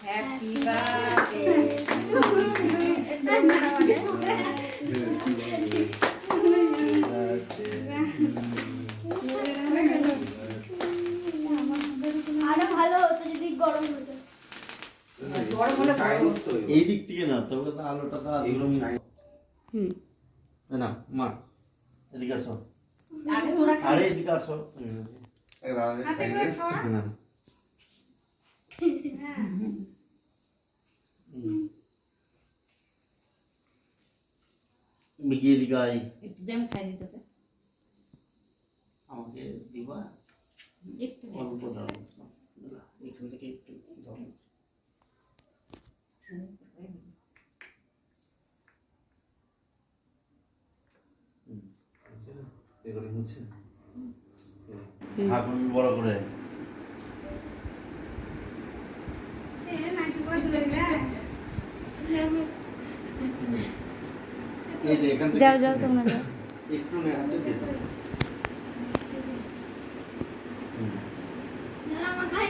Happy birthday আরো ভালো হতো যদি গরম হতো। গরম হলে ভালো। এই দিক থেকে না তবে তো আলোটা তো একদম না মা এদিকে আসো আগে তোরা খা। আরে এদিকে আসো হাতে করে খাওয়া। বিকি এদিকে আই একটু দেম খাই দিতে তো। আমাকে দিবা একটু অল্প দাও এখান থেকে একটু দাও এগুলো হচ্ছে হাত বড় করে এই যে এখান থেকে যাও যাও তোমরা যাও। একটু নে হাতে দিয়ে দাও আমার খাই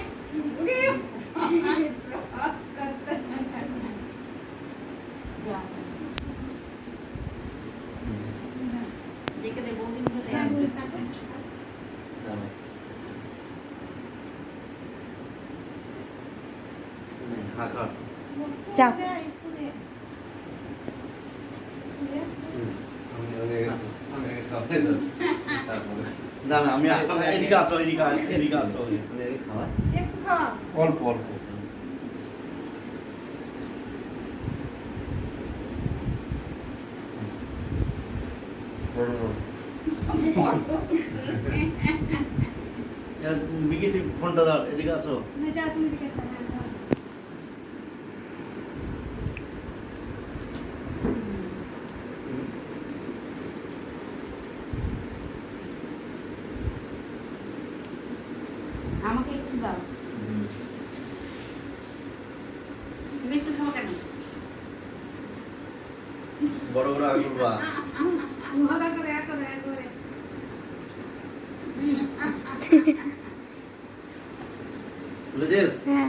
দেখে দে বৌদি মতো দে। দাও নে হাকা যাও। না না আমি এদিকে আসো এদিকে আসো খাওয়া একটু খাওয়া। অল্প অল্প বিকিতে ফোনটা দাও এদিকে আসো আমাকে একটু দাও। তুমি একটু খাও কেন? বড় বড় আগে করবা বুঝেছিস হ্যাঁ